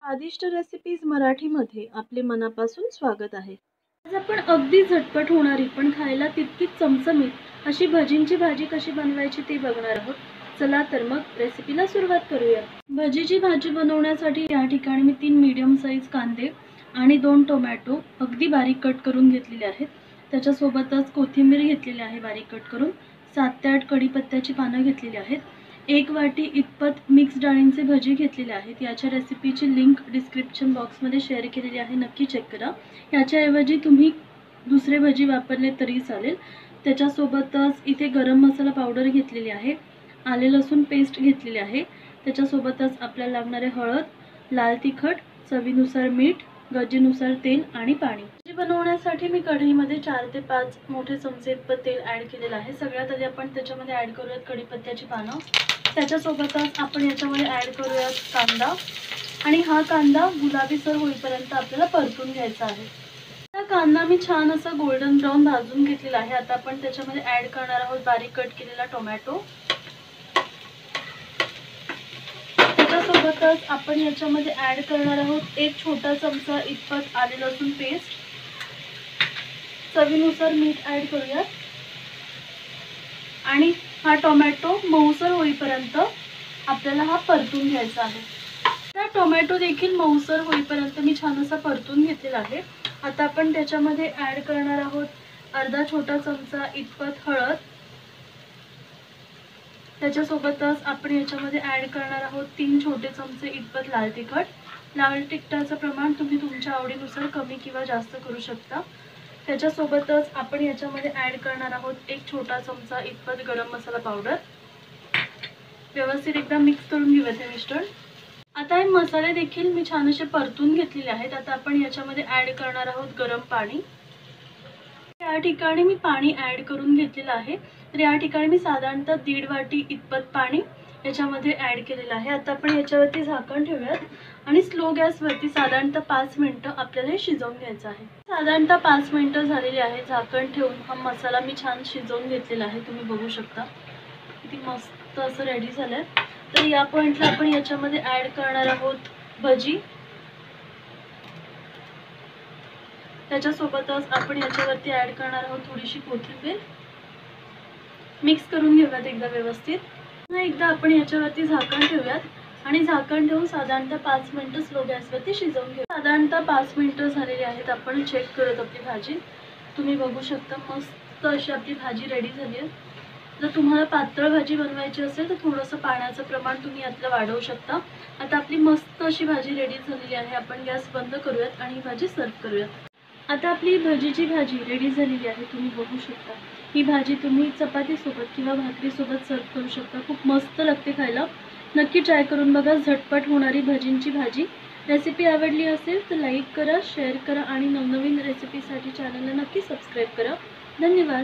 स्वादिष्ट रेसिपीज मराठीमध्ये आपले मनापासून स्वागत आहे। आज आपण अगदी झटपट होणारी पण खायला तितकीच चमचमीत अशी भजींची भाजी कशी बनवायची ते बघणार आहोत। चला तर मग रेसिपीला सुरुवात करूया। भजीची भाजी बनवण्यासाठी या ठिकाणी मी 3 मीडियम साइज कांदे आणि 2 टोमॅटो अगदी बारीक कट करून घेतलेले आहेत। त्याच्यासोबतच कोथिंबीर घेतलेली आहे बारीक कट करून, 7 ते 8 कढीपत्त्याची पानं घेतलेली आहेत। 1 वाटी इतपत मिक्स डाळींचे भजी घेतलेले आहेत। याच्या रेसिपीची लिंक डिस्क्रिप्शन बॉक्समध्ये शेअर केलेली आहे, नक्की चेक करा। याच्याऐवजी तुम्ही दुसरे भजी वापरले तरी चालेल। त्याच्यासोबतच इथे गरम मसाला पावडर घेतलेली आहे, आले लसूण पेस्ट घेतलेली आहे। त्याच्यासोबतच आपल्याला लागणारे हळद, लाल तिखट, चवीनुसार मीठ, गरजेनुसार तेल आणि पाणी। भाजी बनवण्यासाठी मी कढईमध्ये 4 ते 5 मोठे चमचे इतपत तेल ॲड केलेलं आहे। सगळ्यात आधी आपण त्याच्यामध्ये ॲड करूयात कढीपत्त्याची पानं। त्याच्यासोबतच आपण याच्यामध्ये ॲड करूयात कांदा आणि हा कांदा गुलाबीसर होईपर्यंत आपल्याला परतून घ्यायचा आहे। हा कांदा मी छान असा गोल्डन ब्राऊन भाजून घेतलेला आहे। आता आपण त्याच्यामध्ये ॲड करणार आहोत बारीक कट केलेला टोमॅटो। त्याच्यासोबतच आपण याच्यामध्ये ॲड करणार आहोत 1 छोटा चमचा इतपत आले लसूण पेस्ट। चवीनुसार मीठ ॲड करूयात आणि हा टोमॅटो मऊसर होईपर्यंत आपल्याला हा परतून घ्यायचा आहे। हा टोमॅटो देखील मऊसर होईपर्यंत मी छान असा परतून घेतलेला आहे। आता आपण त्याच्यामध्ये ॲड करणार आहोत अर्धा छोटा चमचा इतपत हळद। त्याच्यासोबतच आपण याच्यामध्ये ॲड करणार आहोत 3 छोटे चमचे इतपत लाल तिखट। लाल तिखटाचं प्रमाण तुम्ही तुमच्या आवडीनुसार कमी किंवा जास्त करू शकता। त्याच्यासोबतच आपण याच्यामध्ये ॲड करणार आहोत 1 छोटा चमचा इतपत गरम मसाला पावडर। व्यवस्थित एकदा मिक्स करून घेऊया ते मिश्रण। आता हे मसाले देखील मी छान असे परतून घेतलेले आहेत। आता आपण याच्यामध्ये ॲड करणार आहोत गरम पाणी। या ठिकाणी मी पाणी ॲड करून घेतलेलं आहे। तर या ठिकाणी मी साधारणतः 1.5 वाटी इतपत पाणी याच्यामध्ये ॲड केलेलं आहे। आता आपण याच्यावरती झाकण ठेवूयात आणि स्लो गॅसवरती साधारणतः 5 मिनिटं आपल्याला हे शिजवून घ्यायचं आहे। साधारणतः 5 मिनिटं झालेली आहे झाकण ठेवून हा मसाला मी छान शिजवून घेतलेला आहे, तुम्ही बघू शकता किती मस्त असं रेडी झालंय। तर या पॉइंटला आपण याच्यामध्ये ॲड करणार आहोत भजी। त्याच्यासोबतच आपण याच्यावरती ॲड करणार आहोत थोडीशी कोथिंबीर। मिक्स करून घेऊयात एकदा व्यवस्थित। पुन्हा एकदा आपण याच्यावरती झाकण ठेवूयात आणि झाकण ठेवून साधारणतः 5 मिनिटं स्लो गॅसवरती शिजवून घेऊ। साधारणतः 5 मिनिटं झालेली आहेत। आपण चेक करत आपली भाजी, तुम्ही बघू शकता मस्त अशी आपली भाजी रेडी झाली आहे। जर तुम्हाला पातळ भाजी बनवायची असेल तर थोडंसं पाण्याचं प्रमाण तुम्ही यातलं वाढवू शकता। आता आपली मस्त अशी भाजी रेडी झालेली आहे। आपण गॅस बंद करूयात आणि ही भाजी सर्व करूयात। आता आपली भजीची भाजी रेडी झालेली आहे, तुम्ही बघू शकता। ही भाजी तुम्ही चपातीसोबत किंवा भाकरीसोबत सर्व करू शकता, खूप मस्त लागते खायला। नक्की ट्राय करून बघा झटपट होणारी भजींची भाजी। रेसिपी आवडली असेल तर लाईक करा, शेअर करा आणि नवनवीन रेसिपीसाठी चॅनलला नक्की सबस्क्राईब करा। धन्यवाद।